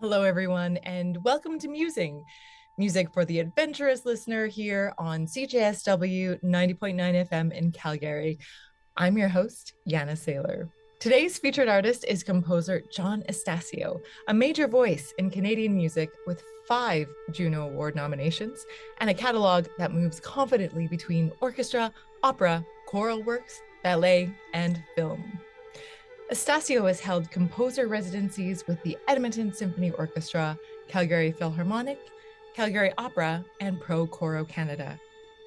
Hello, everyone, and welcome to Musing, music for the adventurous listener here on CJSW 90.9 FM in Calgary. I'm your host, Janna Sailor. Today's featured artist is composer John Estacio, a major voice in Canadian music with 5 Juno Award nominations and a catalog that moves confidently between orchestra, opera, choral works, ballet, and film. Estacio has held composer residencies with the Edmonton Symphony Orchestra, Calgary Philharmonic, Calgary Opera, and Pro Coro Canada.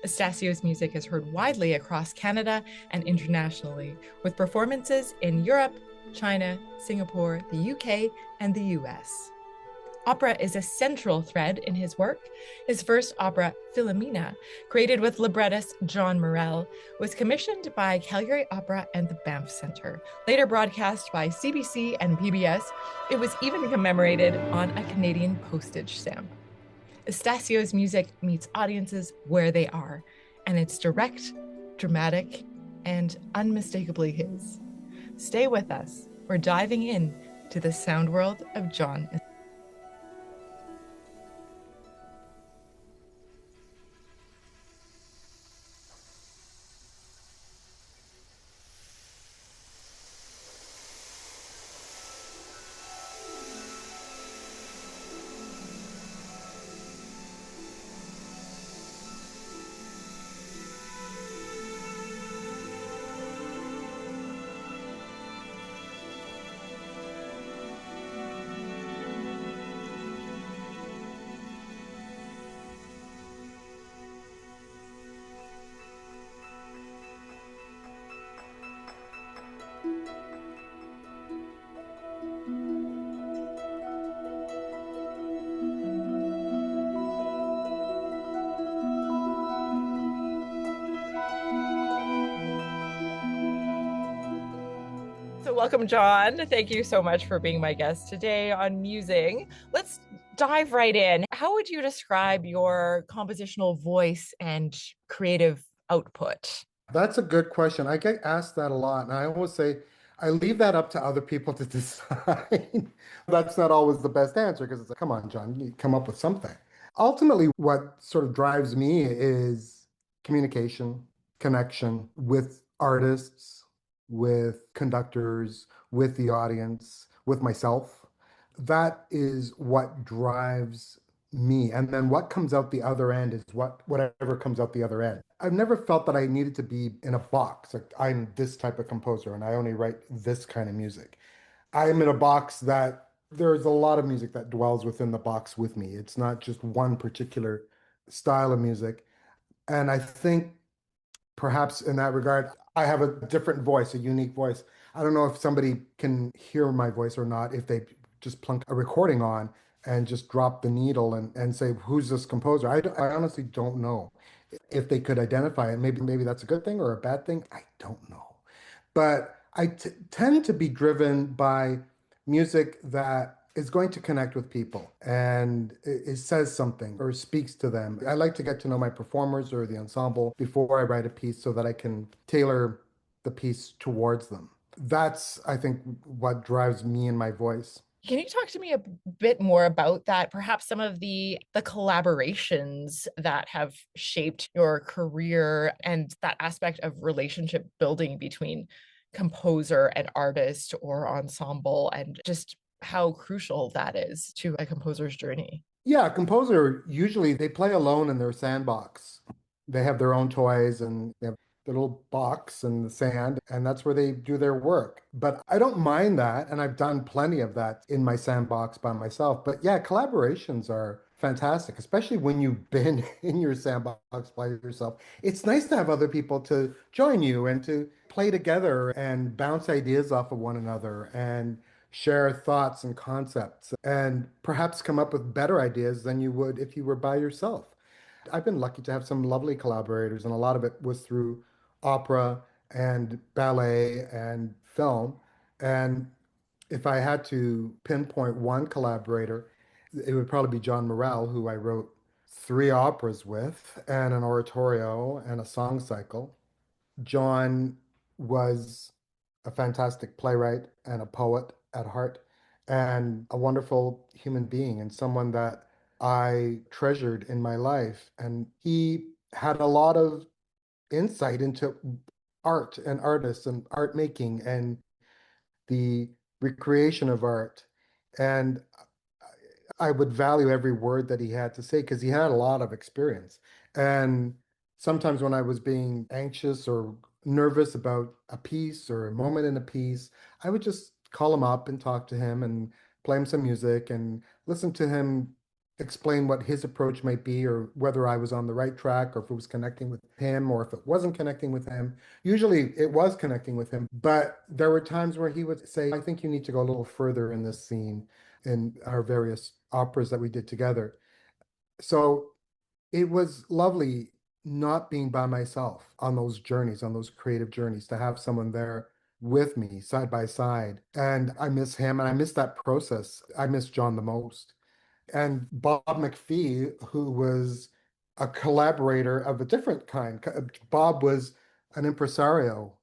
Estacio's music is heard widely across Canada and internationally, with performances in Europe, China, Singapore, the UK, and the US. Opera is a central thread in his work. His first opera, Philomena, created with librettist John Morel, was commissioned by Calgary Opera and the Banff Centre. Later broadcast by CBC and PBS, it was even commemorated on a Canadian postage stamp. Estacio's music meets audiences where they are, and it's direct, dramatic, and unmistakably his. Stay with us. We're diving in to the sound world of John. So, welcome, John. Thank you so much for being my guest today on Musing. Let's dive right in. How would you describe your compositional voice and creative output? That's a good question. I get asked that a lot, and I always say I leave that up to other people to decide. That's not always the best answer because it's like, come on, John, you come up with something. Ultimately, what sort of drives me is communication, connection with artists, with conductors, with the audience, with myself. That is what drives me. And then what comes out the other end is whatever comes out the other end. I've never felt that I needed to be in a box. Like I'm this type of composer and I only write this kind of music. I'm in a box that there's a lot of music that dwells within the box with me. It's not just one particular style of music. And I think perhaps in that regard, I have a different voice, a unique voice. I don't know if somebody can hear my voice or not, if they just plunk a recording on and just drop the needle and say, who's this composer? I honestly don't know if they could identify it. Maybe that's a good thing or a bad thing. I don't know. But I tend to be driven by music that is going to connect with people and it says something or speaks to them. I like to get to know my performers or the ensemble before I write a piece so that I can tailor the piece towards them. That's, I think, what drives me and my voice. Can you talk to me a bit more about that? Perhaps some of the collaborations that have shaped your career and that aspect of relationship building between composer and artist or ensemble, and just how crucial that is to a composer's journey. Yeah, a composer usually they play alone in their sandbox. They have their own toys and they have their little box in the sand, and that's where they do their work. But I don't mind that, and I've done plenty of that in my sandbox by myself. But yeah, collaborations are fantastic, especially when you've been in your sandbox by yourself. It's nice to have other people to join you and to play together and bounce ideas off of one another and share thoughts and concepts and perhaps come up with better ideas than you would if you were by yourself. I've been lucky to have some lovely collaborators, and a lot of it was through opera and ballet and film. And if I had to pinpoint one collaborator, it would probably be John Morel, who I wrote 3 operas with, and an oratorio and a song cycle. John was a fantastic playwright and a poet at heart. and a wonderful human being and someone that I treasured in my life. And he had a lot of insight into art and artists and art making and the recreation of art. And I would value every word that he had to say because he had a lot of experience. And sometimes when I was being anxious or nervous about a piece or a moment in a piece, I would just call him up and talk to him and play him some music and listen to him explain what his approach might be or whether I was on the right track or if it was connecting with him or if it wasn't connecting with him. Usually it was connecting with him, but there were times where he would say, I think you need to go a little further in this scene in our various operas that we did together. So it was lovely not being by myself on those journeys, on those creative journeys, to have someone there with me side by side. And I miss him and I miss that process. I miss John the most. And Bob McPhee, who was a collaborator of a different kind. Bob was an impresario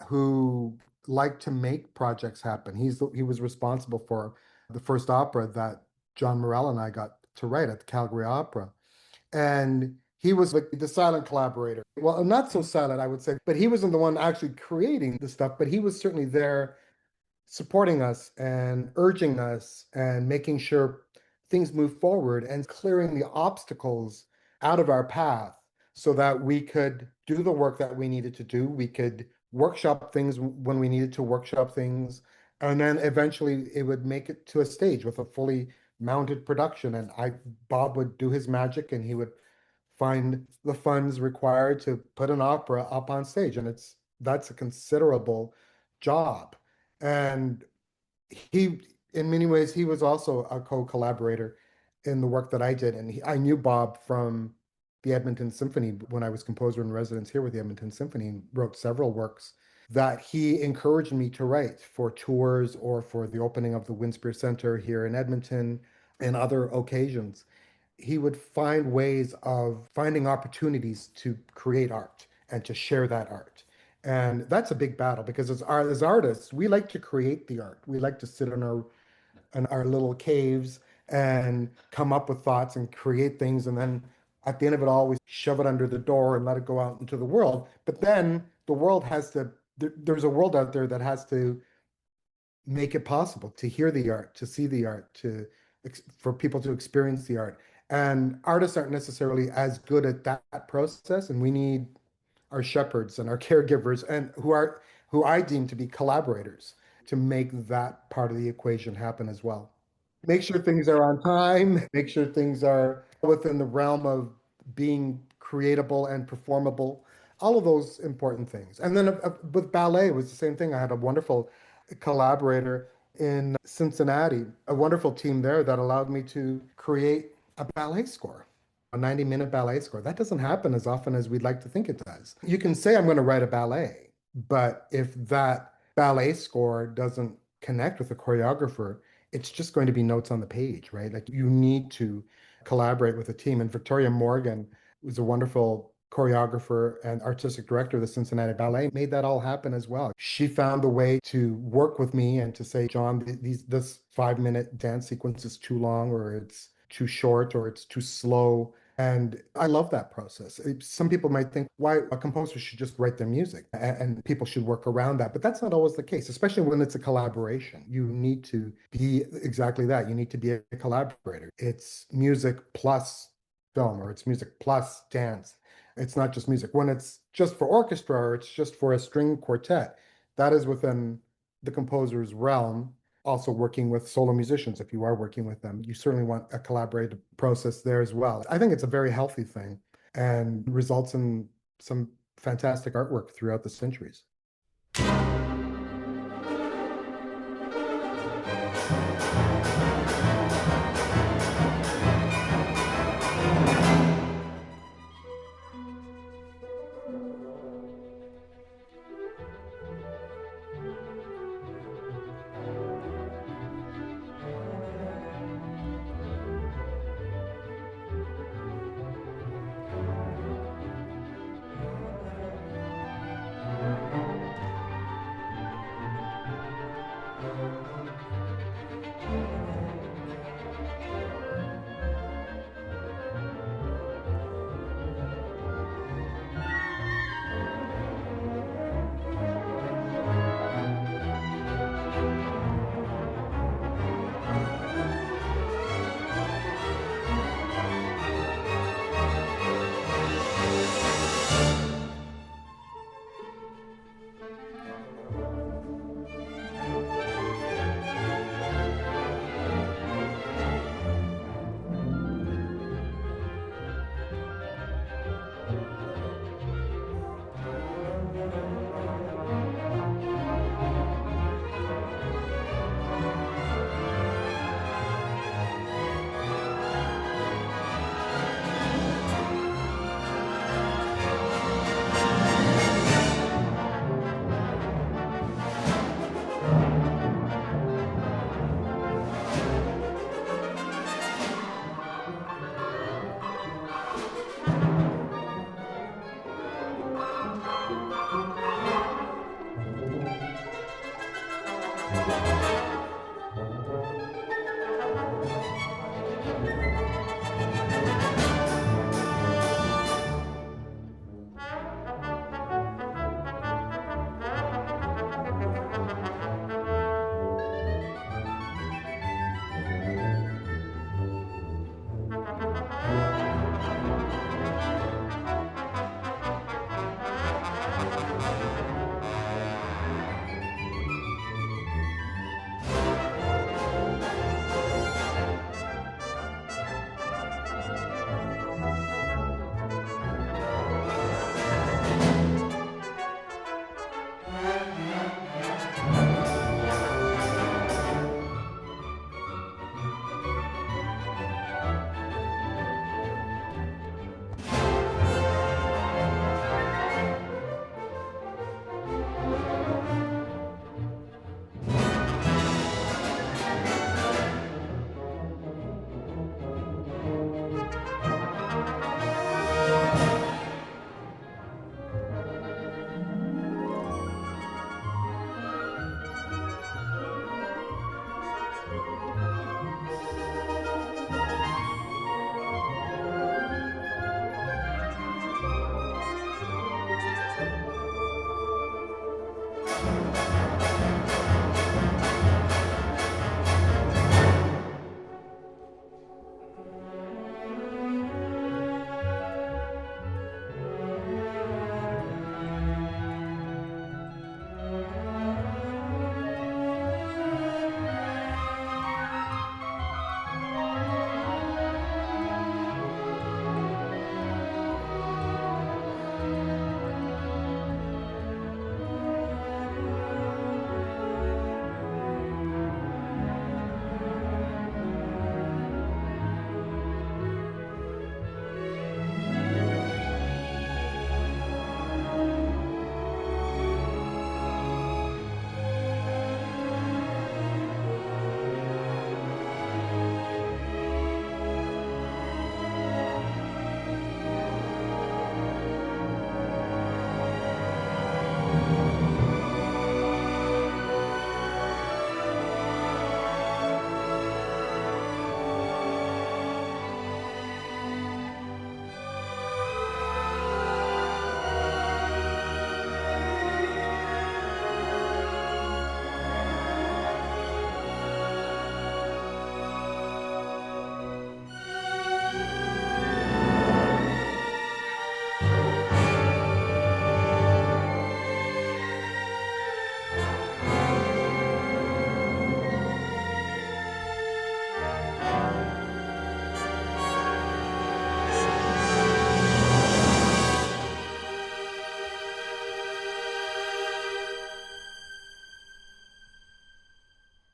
who liked to make projects happen. He was responsible for the first opera that John Morell and I got to write at the Calgary Opera. And he was like the silent collaborator. Well, not so silent, I would say, but he wasn't the one actually creating the stuff, but he was certainly there supporting us and urging us and making sure things move forward and clearing the obstacles out of our path so that we could do the work that we needed to do. We could workshop things when we needed to workshop things. And then eventually it would make it to a stage with a fully mounted production. And Bob would do his magic and he would find the funds required to put an opera up on stage. And that's a considerable job. And he, in many ways, he was also a co-collaborator in the work that I did. And I knew Bob from the Edmonton Symphony when I was composer in residence here with the Edmonton Symphony and wrote several works that he encouraged me to write for tours or for the opening of the Winspear Center here in Edmonton and other occasions. He would find ways of finding opportunities to create art and to share that art. And that's a big battle because as artists, we like to create the art. We like to sit in our little caves and come up with thoughts and create things. And then at the end of it all, we shove it under the door and let it go out into the world. But then the world has to, there's a world out there that has to make it possible to hear the art, to see the art, for people to experience the art. And artists aren't necessarily as good at that process, and we need our shepherds and our caregivers, and who I deem to be collaborators, to make that part of the equation happen as well. Make sure things are on time, make sure things are within the realm of being creatable and performable, all of those important things. And then with ballet, it was the same thing. I had a wonderful collaborator in Cincinnati, a wonderful team there that allowed me to create a ballet score, a 90-minute ballet score. That doesn't happen as often as we'd like to think it does. You can say, I'm going to write a ballet, but if that ballet score doesn't connect with the choreographer, it's just going to be notes on the page, right? Like you need to collaborate with a team. And Victoria Morgan was a wonderful choreographer and artistic director of the Cincinnati Ballet, made that all happen as well. She found a way to work with me and to say, John, this 5-minute dance sequence is too long, or it's too short, or it's too slow. And I love that process. Some people might think, why a composer should just write their music and people should work around that. But that's not always the case, especially when it's a collaboration. You need to be exactly that. You need to be a collaborator. It's music plus film, or it's music plus dance. It's not just music. When it's just for orchestra or it's just for a string quartet, that is within the composer's realm. Also working with solo musicians, if you are working with them, you certainly want a collaborative process there as well. I think it's a very healthy thing and results in some fantastic artwork throughout the centuries.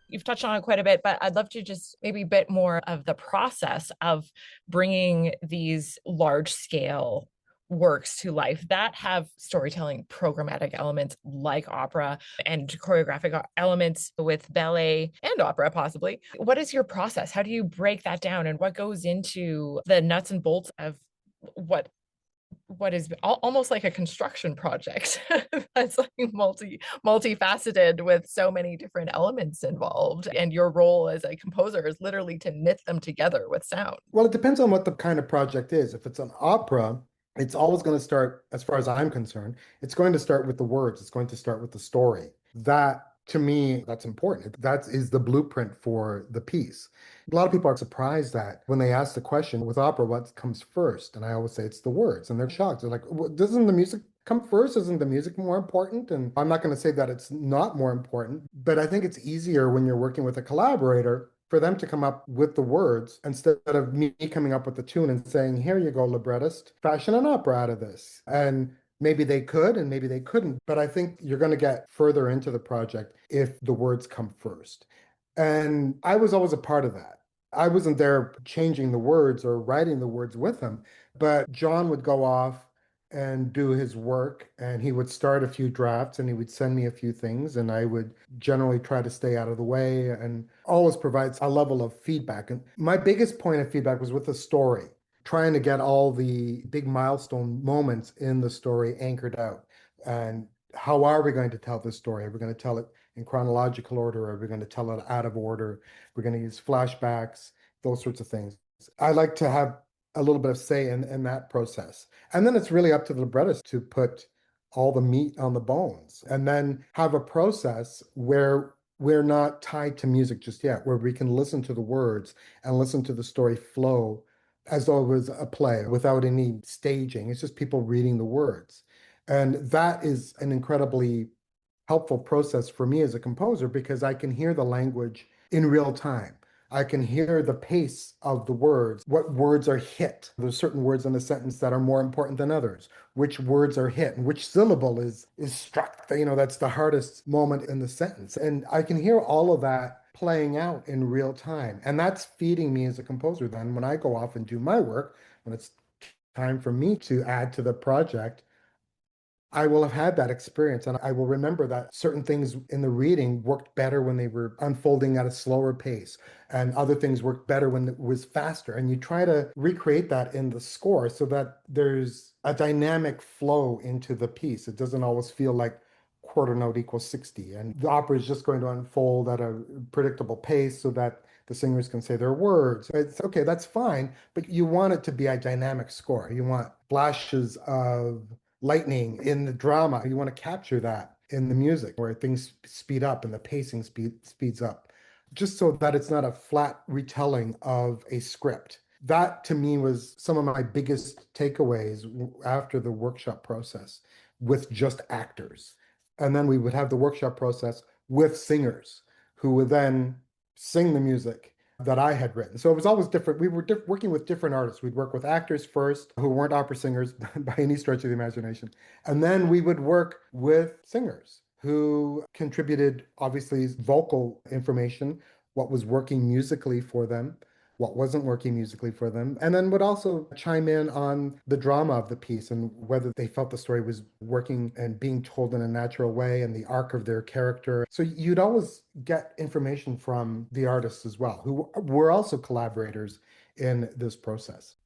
You've touched on it quite a bit, but I'd love to just maybe a bit more of the process of bringing these large scale works to life that have storytelling programmatic elements like opera and choreographic elements with ballet and opera possibly. What is your process? How do you break that down, and what goes into the nuts and bolts of what is almost like a construction project that's like multifaceted with so many different elements involved, and your role as a composer is literally to knit them together with sound? Well, it depends on what the kind of project is. If it's an opera, it's always going to start, as far as I'm concerned, it's going to start with the words. It's going to start with the story. That, to me, that's important. That is the blueprint for the piece. A lot of people are surprised that when they ask the question with opera, what comes first? And I always say it's the words, and they're shocked. They're like, well, doesn't the music come first? Isn't the music more important? And I'm not going to say that it's not more important, but I think it's easier when you're working with a collaborator for them to come up with the words instead of me coming up with the tune and saying, here you go, librettist, fashion an opera out of this. And maybe they could and maybe they couldn't, but I think you're going to get further into the project if the words come first. And I was always a part of that. I wasn't there changing the words or writing the words with him, but John would go off and do his work, and he would start a few drafts and he would send me a few things, and I would generally try to stay out of the way and always provides a level of feedback. And my biggest point of feedback was with the story. trying to get all the big milestone moments in the story anchored out. And how are we going to tell this story? Are we going to tell it in chronological order? Are we going to tell it out of order? We're going to use flashbacks, those sorts of things. I like to have a little bit of say in that process. And then it's really up to the librettist to put all the meat on the bones and then have a process where we're not tied to music just yet, where we can listen to the words and listen to the story flow as though it was a play without any staging. It's just people reading the words. And that is an incredibly helpful process for me as a composer because I can hear the language in real time. I can hear the pace of the words, what words are hit. There's certain words in a sentence that are more important than others, which words are hit and which syllable is struck. That's the hardest moment in the sentence. And I can hear all of that playing out in real time. And that's feeding me as a composer then when I go off and do my work, when it's time for me to add to the project, I will have had that experience and I will remember that certain things in the reading worked better when they were unfolding at a slower pace and other things worked better when it was faster. And you try to recreate that in the score so that there's a dynamic flow into the piece. It doesn't always feel like quarter note equals 60 and the opera is just going to unfold at a predictable pace so that the singers can say their words. It's okay, that's fine, but you want it to be a dynamic score. You want flashes of lightning in the drama. You want to capture that in the music where things speed up and the pacing speeds up, just so that it's not a flat retelling of a script. That to me was some of my biggest takeaways after the workshop process with just actors. And then we would have the workshop process with singers who would then sing the music that I had written. So it was always different. We were working with different artists. We'd work with actors first who weren't opera singers by any stretch of the imagination. And then we would work with singers who contributed, obviously, vocal information, what was working musically for them, what wasn't working musically for them, and then would also chime in on the drama of the piece and whether they felt the story was working and being told in a natural way and the arc of their character. So you'd always get information from the artists as well, who were also collaborators in this process.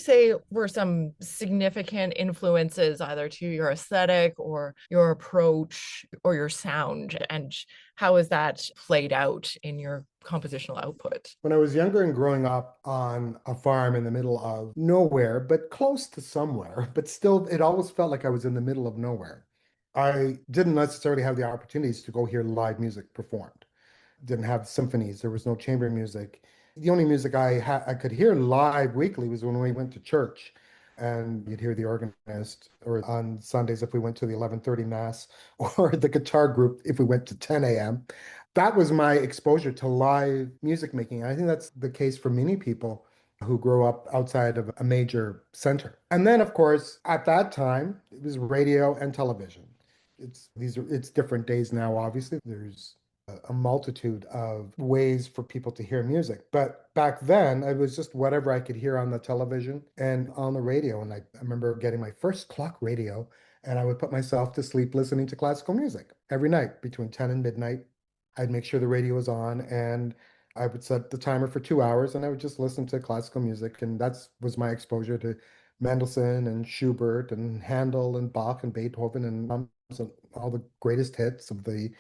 say were some significant influences either to your aesthetic or your approach or your sound? And how has that played out in your compositional output? When I was younger and growing up on a farm in the middle of nowhere, but close to somewhere, but still, it always felt like I was in the middle of nowhere. I didn't necessarily have the opportunities to go hear live music performed. Didn't have symphonies. There was no chamber music. The only music I could hear live weekly was when we went to church, and you'd hear the organist, or on Sundays if we went to the 11:30 mass, or the guitar group if we went to 10 a.m. That was my exposure to live music making. And I think that's the case for many people who grow up outside of a major center. And then, of course, at that time, it was radio and television. It's different days now, obviously. There's a multitude of ways for people to hear music. But back then, it was just whatever I could hear on the television and on the radio. And I remember getting my first clock radio, and I would put myself to sleep listening to classical music every night between 10 and midnight. I'd make sure the radio was on, and I would set the timer for 2 hours, and I would just listen to classical music. And that was my exposure to Mendelssohn and Schubert and Handel and Bach and Beethoven and all the greatest hits of the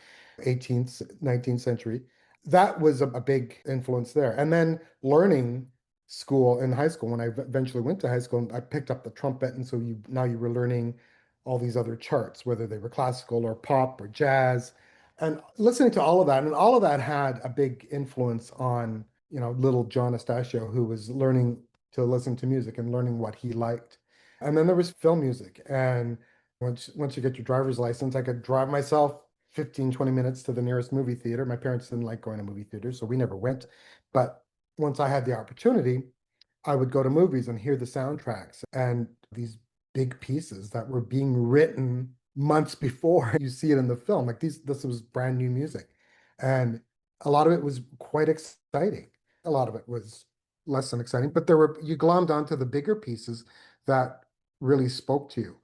18th, 19th century. That was a big influence there. And then learning school in high school, when I eventually went to high school, I picked up the trumpet. And so now you were learning all these other charts, whether they were classical or pop or jazz. And listening to all of that, and all of that had a big influence on, little John Estacio, who was learning to listen to music and learning what he liked. And then there was film music. And once you get your driver's license, I could drive myself 15, 20 minutes to the nearest movie theater. My parents didn't like going to movie theaters, so we never went. But once I had the opportunity, I would go to movies and hear the soundtracks and these big pieces that were being written months before you see it in the film. Like this was brand new music. And a lot of it was quite exciting. A lot of it was less than exciting, but you glommed onto the bigger pieces that really spoke to you.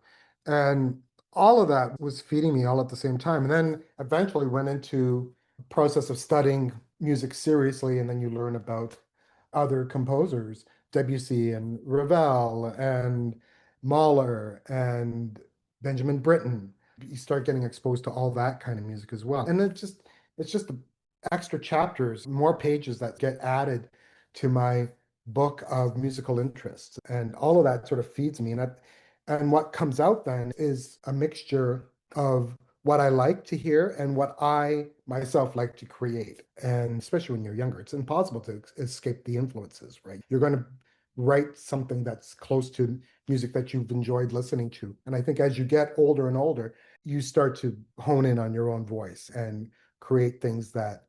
And all of that was feeding me all at the same time. And then eventually went into the process of studying music seriously. And then you learn about other composers, Debussy and Ravel and Mahler and Benjamin Britten. You start getting exposed to all that kind of music as well. And it's just the extra chapters, more pages that get added to my book of musical interests. And all of that sort of feeds me. And what comes out then is a mixture of what I like to hear and what I myself like to create. And especially when you're younger, it's impossible to escape the influences, right? You're going to write something that's close to music that you've enjoyed listening to. And I think as you get older and older, you start to hone in on your own voice and create things that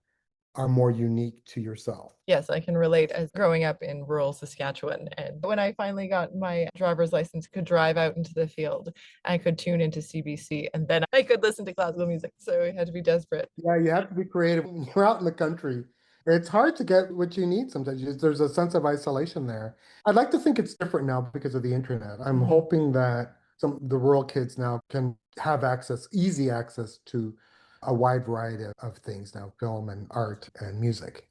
are more unique to yourself. Yes, I can relate as growing up in rural Saskatchewan. And when I finally got my driver's license, could drive out into the field, I could tune into CBC and then I could listen to classical music. So I had to be desperate. Yeah, you have to be creative. When you're out in the country, it's hard to get what you need sometimes. There's a sense of isolation there. I'd like to think it's different now because of the internet. I'm hoping that the rural kids now can have easy access to a wide variety of things now, film and art and music.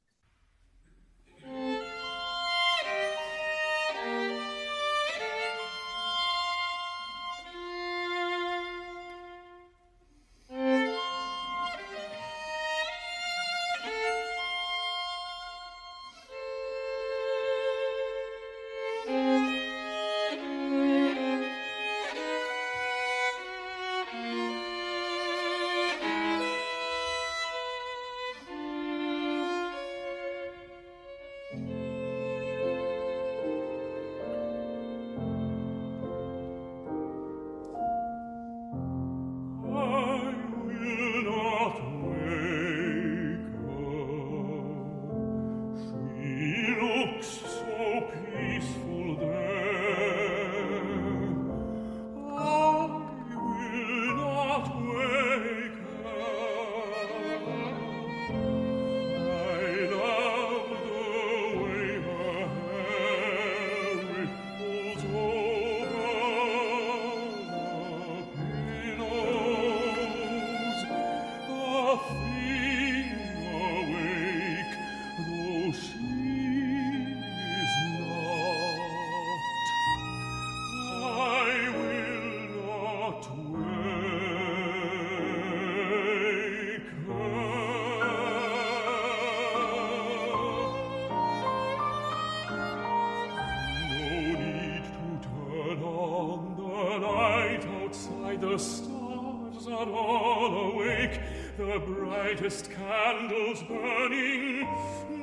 The stars are all awake, the brightest candles burning.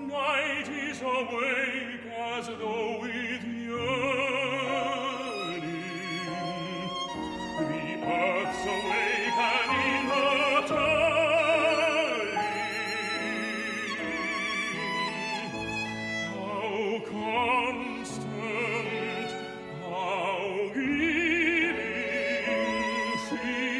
Night is awake as though with yearning. The earth's awake and in her turning. How constant, how giving she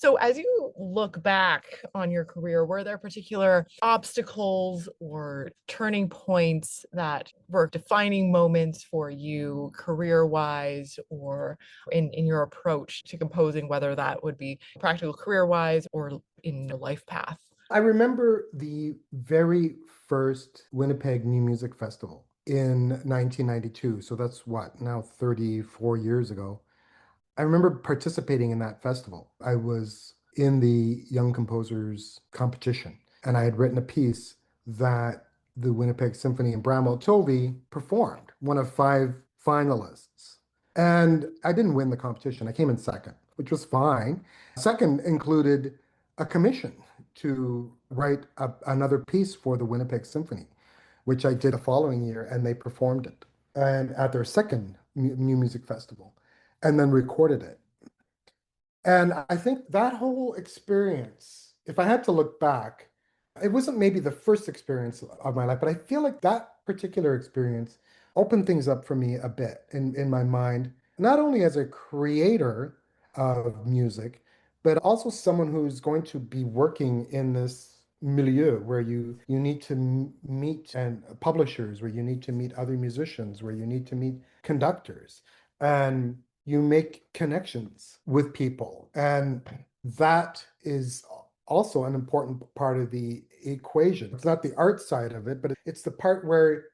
So as you look back on your career, were there particular obstacles or turning points that were defining moments for you career-wise or in your approach to composing, whether that would be practical career-wise or in your life path? I remember the very first Winnipeg New Music Festival in 1992. So that's what, now 34 years ago. I remember participating in that festival. I was in the Young Composers competition, and I had written a piece that the Winnipeg Symphony and Braune performed, one of 5 finalists. And I didn't win the competition. I came in second, which was fine. Second included a commission to write another piece for the Winnipeg Symphony, which I did the following year, and they performed it and at their second New Music Festival, and then recorded it. And I think that whole experience, if I had to look back, it wasn't maybe the first experience of my life, but I feel like that particular experience opened things up for me a bit in my mind, not only as a creator of music, but also someone who's going to be working in this milieu where you need to meet and publishers, where you need to meet other musicians, where you need to meet conductors, and you make connections with people. And that is also an important part of the equation. It's not the art side of it, but it's the part where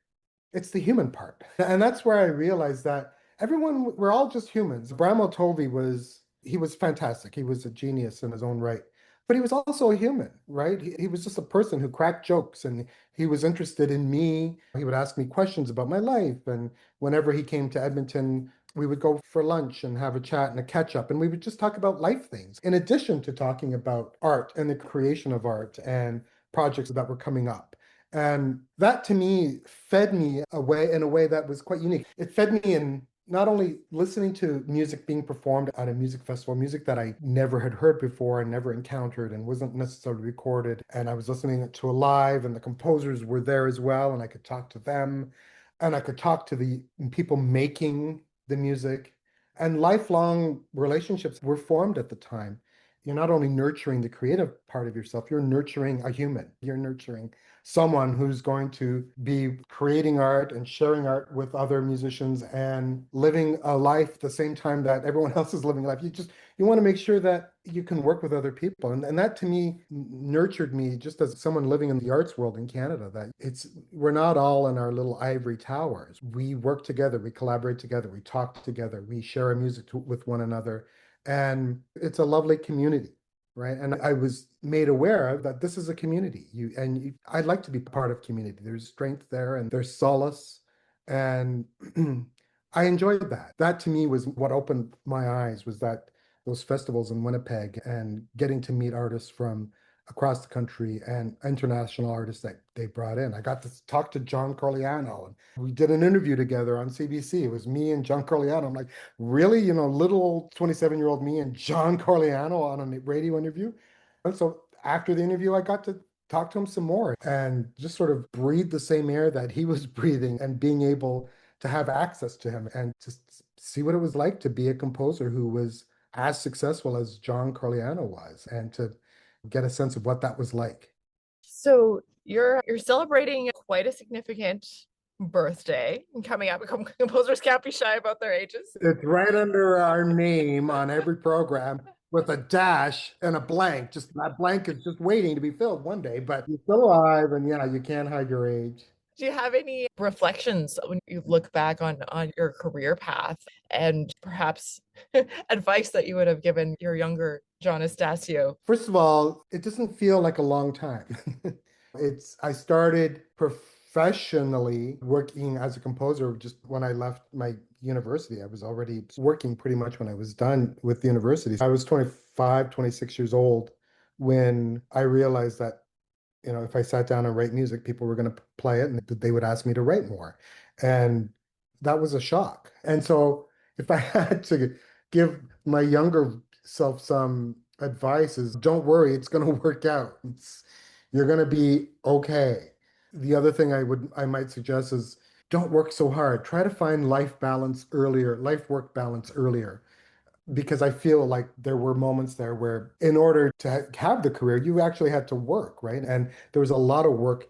it's the human part. And that's where I realized that we're all just humans. Braune was fantastic. He was a genius in his own right. But he was also a human, right? He was just a person who cracked jokes and he was interested in me. He would ask me questions about my life. And whenever he came to Edmonton, we would go for lunch and have a chat and a catch up. And we would just talk about life things, in addition to talking about art and the creation of art and projects that were coming up. And that to me fed me in a way that was quite unique. It fed me in not only listening to music being performed at a music festival, music that I never had heard before and never encountered and wasn't necessarily recorded. And I was listening to a live, and the composers were there as well, and I could talk to them, and I could talk to the people making the music. And lifelong relationships were formed at the time. You're not only nurturing the creative part of yourself, you're nurturing a human. You're nurturing someone who's going to be creating art and sharing art with other musicians and living a life at the same time that everyone else is living life. You want to make sure that you can work with other people. And that to me nurtured me just as someone living in the arts world in Canada, that we're not all in our little ivory towers. We work together, we collaborate together, we talk together, we share our music with one another. And it's a lovely community. Right. And I was made aware that this is a community. I'd like to be part of community. There's strength there and there's solace. And I enjoyed that. That to me was what opened my eyes, was that those festivals in Winnipeg and getting to meet artists from across the country and international artists that they brought in. I got to talk to John Corigliano, and we did an interview together on CBC. It was me and John Corigliano. I'm like, really? Little 27-year-old me and John Corigliano on a radio interview. And so after the interview, I got to talk to him some more and just sort of breathe the same air that he was breathing, and being able to have access to him and to see what it was like to be a composer who was as successful as John Corigliano was, and to get a sense of what that was like. So you're celebrating quite a significant birthday coming up. Composers can't be shy about their ages. It's right under our name on every program with a dash and a blank. Just that blank is just waiting to be filled one day, but you're still alive, and yeah, you can't hide your age. Do you have any reflections when you look back on your career path, and perhaps advice that you would have given your younger John Estacio? First of all, it doesn't feel like a long time. I started professionally working as a composer just when I left my university. I was already working pretty much when I was done with the university. I was 25, 26 years old when I realized that, if I sat down and write music, people were going to play it and they would ask me to write more. And that was a shock. And so if I had to give my younger self some advice, is don't worry, it's going to work out. You're going to be okay. The other thing I might suggest is don't work so hard. Try to find life work balance earlier, because I feel like there were moments there where in order to have the career, you actually had to work, right? And there was a lot of work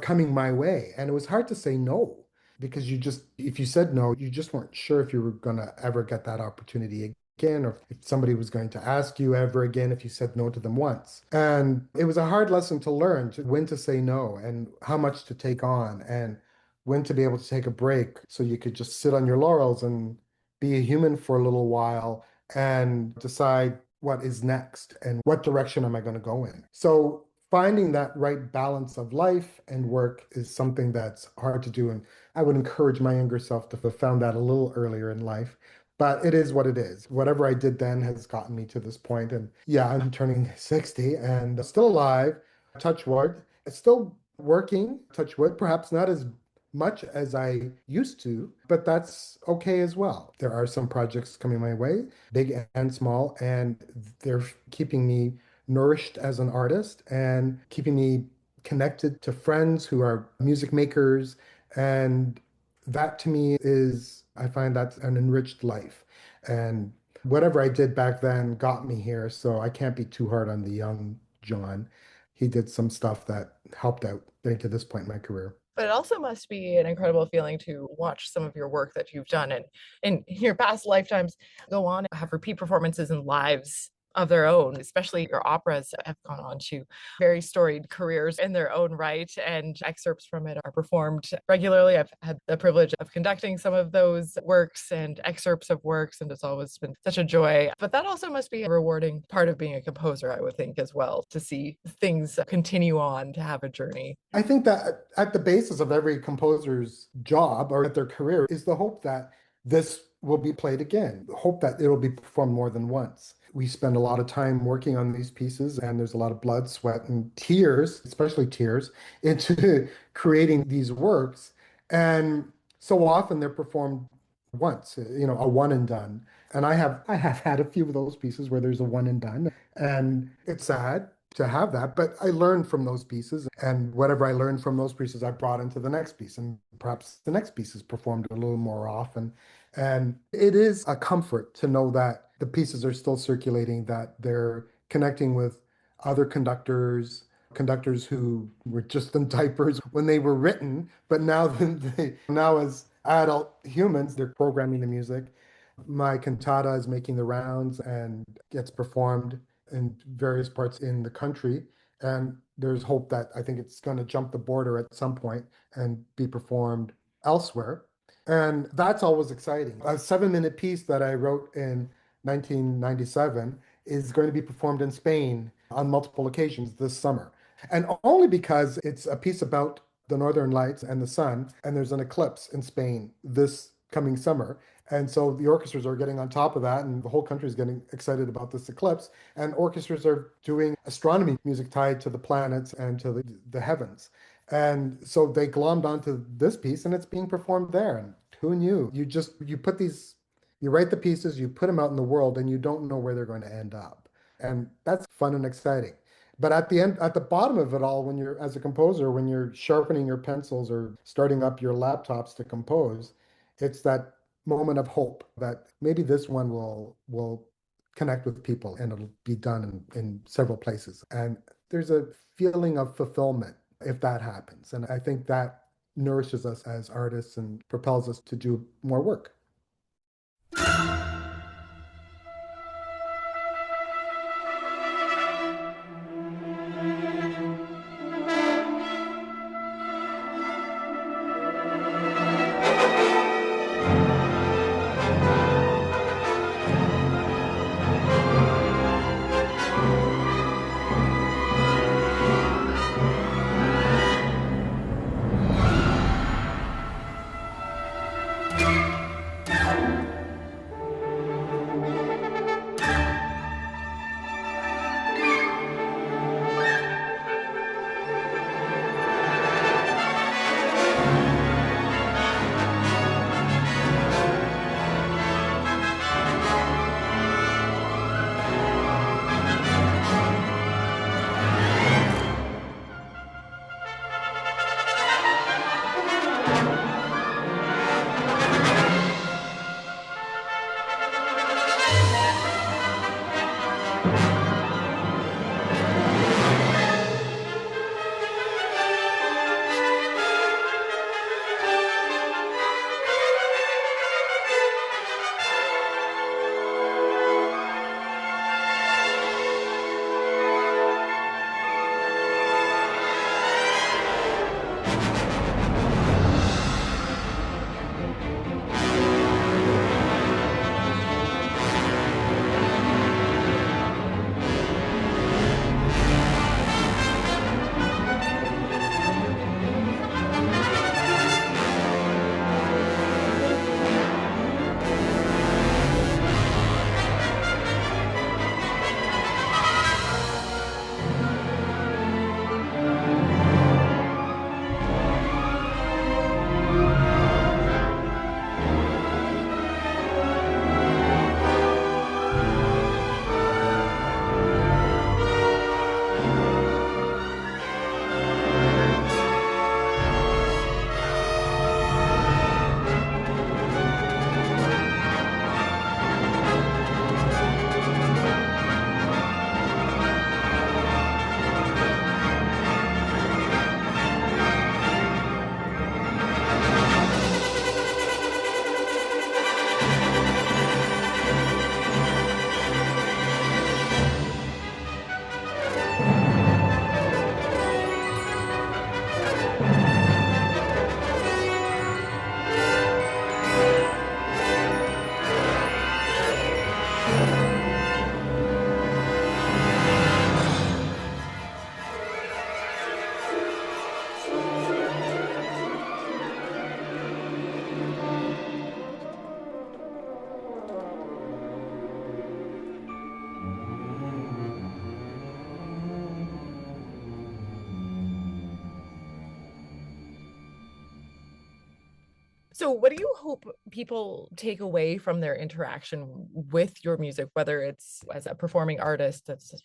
coming my way. And it was hard to say no, because if you said no, you just weren't sure if you were going to ever get that opportunity again, or if somebody was going to ask you ever again if you said no to them once. And it was a hard lesson to learn, when to say no and how much to take on, and when to be able to take a break so you could just sit on your laurels and be a human for a little while and decide what is next and what direction am I going to go in. So finding that right balance of life and work is something that's hard to do. And I would encourage my younger self to have found that a little earlier in life. But it is what it is. Whatever I did then has gotten me to this point. And yeah, I'm turning 60 and still alive, touch wood. Still working, touch wood, perhaps not as much as I used to, but that's okay as well. There are some projects coming my way, big and small, and they're keeping me nourished as an artist and keeping me connected to friends who are music makers. And that to me I find that's an enriched life. And whatever I did back then got me here, so I can't be too hard on the young John. He did some stuff that helped out getting to this point in my career. But it also must be an incredible feeling to watch some of your work that you've done and in your past lifetimes go on and have repeat performances and lives of their own, especially your operas have gone on to very storied careers in their own right, and excerpts from it are performed regularly. I've had the privilege of conducting some of those works and excerpts of works, and it's always been such a joy. But that also must be a rewarding part of being a composer, I would think, as well, to see things continue on, to have a journey. I think that at the basis of every composer's job or at their career is the hope that this will be played again, the hope that it'll be performed more than once. We spend a lot of time working on these pieces, and there's a lot of blood, sweat, and tears, especially tears, into creating these works. And so often they're performed once, a one and done. And I have had a few of those pieces where there's a one and done, and it's sad to have that, but I learned from those pieces, and whatever I learned from those pieces, I brought into the next piece, and perhaps the next piece is performed a little more often. And it is a comfort to know that the pieces are still circulating, that they're connecting with other conductors who were just in diapers when they were written, but now as adult humans, they're programming the music. My cantata is making the rounds and gets performed in various parts in the country. And there's hope that I think it's going to jump the border at some point and be performed elsewhere. And that's always exciting. A 7-minute piece that I wrote in 1997 is going to be performed in Spain on multiple occasions this summer. And only because it's a piece about the Northern Lights and the sun, and there's an eclipse in Spain this coming summer. And so the orchestras are getting on top of that, and the whole country is getting excited about this eclipse. And orchestras are doing astronomy music tied to the planets and to the heavens. And so they glommed onto this piece, and it's being performed there. And who knew? You write the pieces, you put them out in the world, and you don't know where they're going to end up. And that's fun and exciting. But at the bottom of it all, when you're, as a composer, when you're sharpening your pencils or starting up your laptops to compose, it's that moment of hope that maybe this one will connect with people and it'll be done in several places. And there's a feeling of fulfillment if that happens. And I think that nourishes us as artists and propels us to do more work. So, what do you hope people take away from their interaction with your music, whether it's as a performing artist that's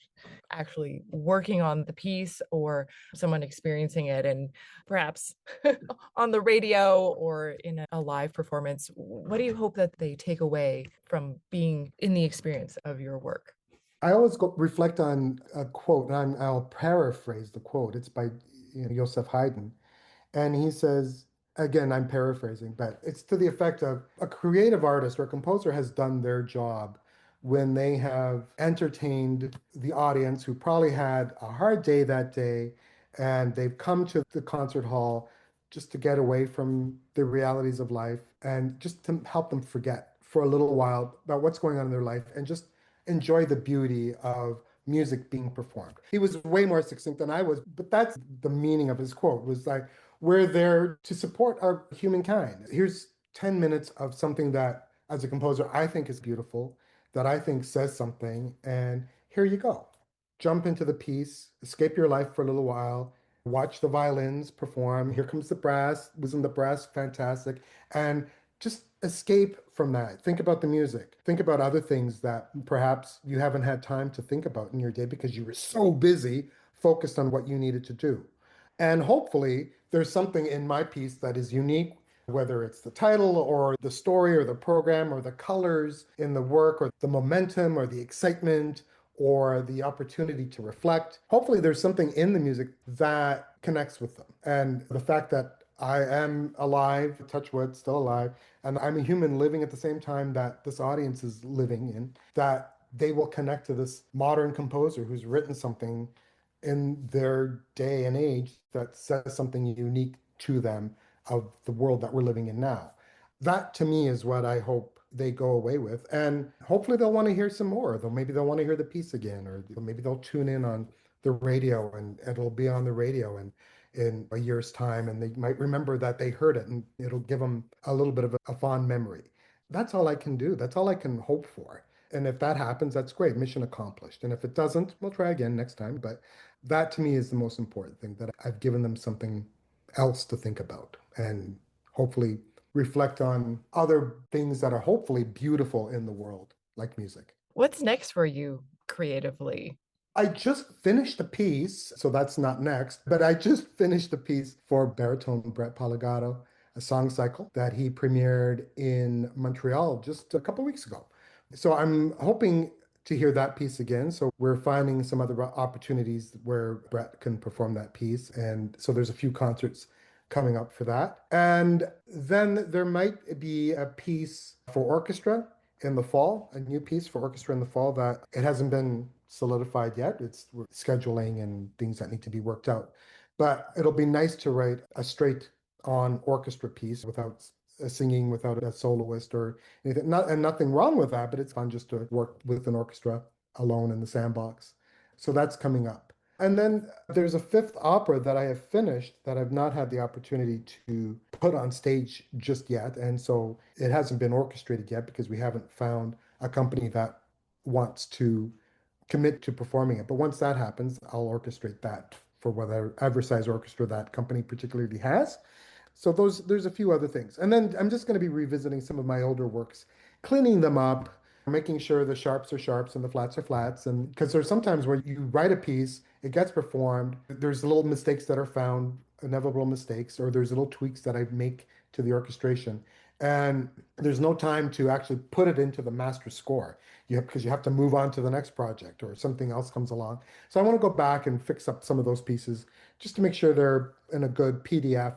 actually working on the piece or someone experiencing it and perhaps on the radio or in a live performance? What do you hope that they take away from being in the experience of your work? I always reflect on a quote, and I'll paraphrase the quote. It's by Joseph Haydn. And he says, again, I'm paraphrasing, but it's to the effect of a creative artist or composer has done their job when they have entertained the audience who probably had a hard day that day and they've come to the concert hall just to get away from the realities of life and just to help them forget for a little while about what's going on in their life and just enjoy the beauty of music being performed. He was way more succinct than I was, but that's the meaning of his quote was like, we're there to support our humankind. Here's 10 minutes of something that, as a composer, I think is beautiful, that I think says something, and here you go. Jump into the piece, escape your life for a little while, watch the violins perform. Here comes the brass. Wasn't the brass fantastic? And just escape from that. Think about the music. Think about other things that perhaps you haven't had time to think about in your day because you were so busy focused on what you needed to do. And hopefully, there's something in my piece that is unique, whether it's the title or the story or the program or the colors in the work or the momentum or the excitement or the opportunity to reflect. Hopefully, there's something in the music that connects with them. And the fact that I am alive, touch wood, still alive, and I'm a human living at the same time that this audience is living in, that they will connect to this modern composer who's written something in their day and age that says something unique to them of the world that we're living in now. That to me is what I hope they go away with. And hopefully they'll want to hear some more. Though maybe they'll want to hear the piece again, or maybe they'll tune in on the radio and it'll be on the radio and in a year's time and they might remember that they heard it and it'll give them a little bit of a fond memory. That's all I can do. That's all I can hope for. And if that happens, that's great. Mission accomplished. And if it doesn't, we'll try again next time. But that to me is the most important thing, that I've given them something else to think about and hopefully reflect on other things that are hopefully beautiful in the world, like music. What's next for you creatively? I just finished a piece, so that's not next, but I just finished a piece for baritone Brett Poligato, a song cycle that he premiered in Montreal just a couple weeks ago. So I'm hoping to hear that piece again. So we're finding some other opportunities where Brett can perform that piece. And so there's a few concerts coming up for that. And then there might be a piece for orchestra in the fall, a new piece for orchestra in the fall that it hasn't been solidified yet. It's scheduling and things that need to be worked out. But it'll be nice to write a straight on orchestra piece without singing, without a soloist or anything. And nothing wrong with that, but it's fun just to work with an orchestra alone in the sandbox. So that's coming up. And then there's a fifth opera that I have finished that I've not had the opportunity to put on stage just yet. And so it hasn't been orchestrated yet because we haven't found a company that wants to commit to performing it. But once that happens, I'll orchestrate that for whatever size orchestra that company particularly has. So there's a few other things. And then I'm just going to be revisiting some of my older works, cleaning them up, making sure the sharps are sharps and the flats are flats. And because there's sometimes where you write a piece, it gets performed, there's little mistakes that are found, inevitable mistakes, or there's little tweaks that I make to the orchestration. And there's no time to actually put it into the master score because you have to move on to the next project or something else comes along. So I want to go back and fix up some of those pieces just to make sure they're in a good PDF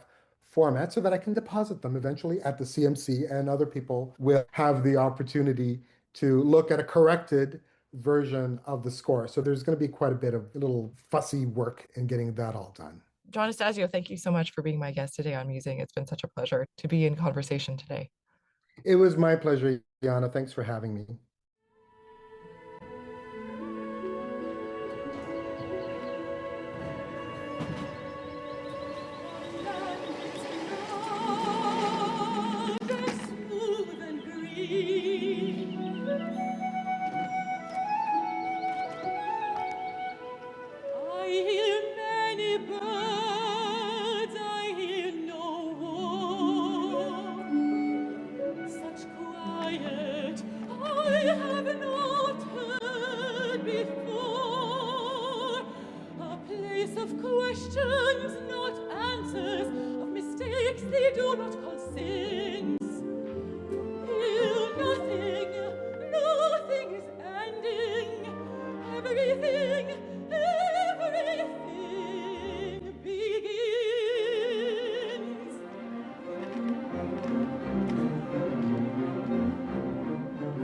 format so that I can deposit them eventually at the CMC and other people will have the opportunity to look at a corrected version of the score. So there's going to be quite a bit of little fussy work in getting that all done. John Estacio, thank you so much for being my guest today on Musing. It's been such a pleasure to be in conversation today. It was my pleasure, Janna. Thanks for having me. questions, not answers, of mistakes they do not call sins. Here nothing is ending. Everything begins.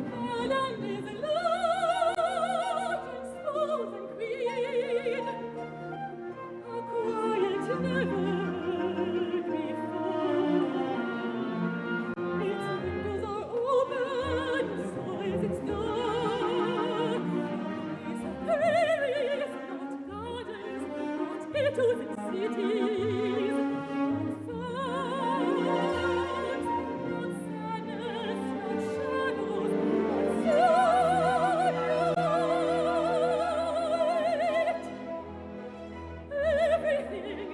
The land is large and smooth and green, a quiet never before. Its windows are open, so is its door. It's a prairies, not gardens, not ghettos and cities, not farms, not sadness, not shadows, not sunlight. Everything,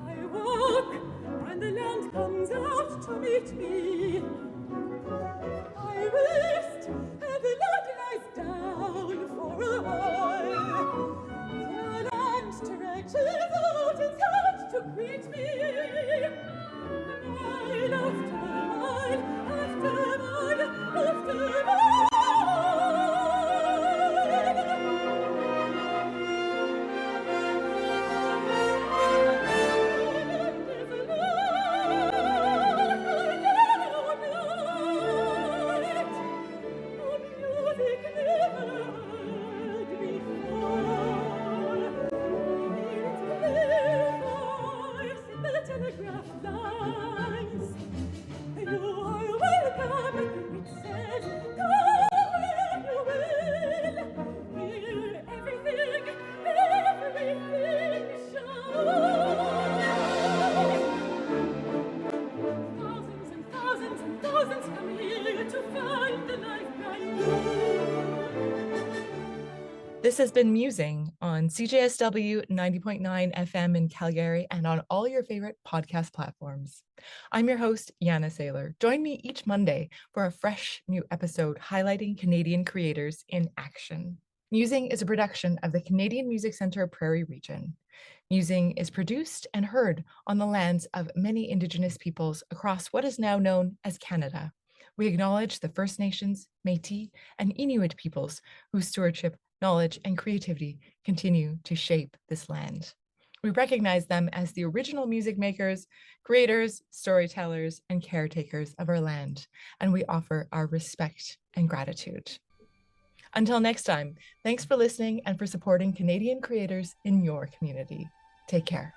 I walk, and the land comes out to meet me. I rest, and the land lies down for a while. The land stretches out its hand to greet me. Mile after mile, after mile, after mile. This has been Musing on CJSW 90.9 FM in Calgary and on all your favorite podcast platforms. I'm your host, Janna Sailor. Join me each Monday for a fresh new episode highlighting Canadian creators in action. Musing is a production of the Canadian Music Centre Prairie Region. Musing is produced and heard on the lands of many Indigenous peoples across what is now known as Canada. We acknowledge the First Nations, Métis, and Inuit peoples whose stewardship, knowledge, and creativity continue to shape this land. We recognize them as the original music makers, creators, storytellers, and caretakers of our land, and we offer our respect and gratitude. Until next time, thanks for listening and for supporting Canadian creators in your community. Take care.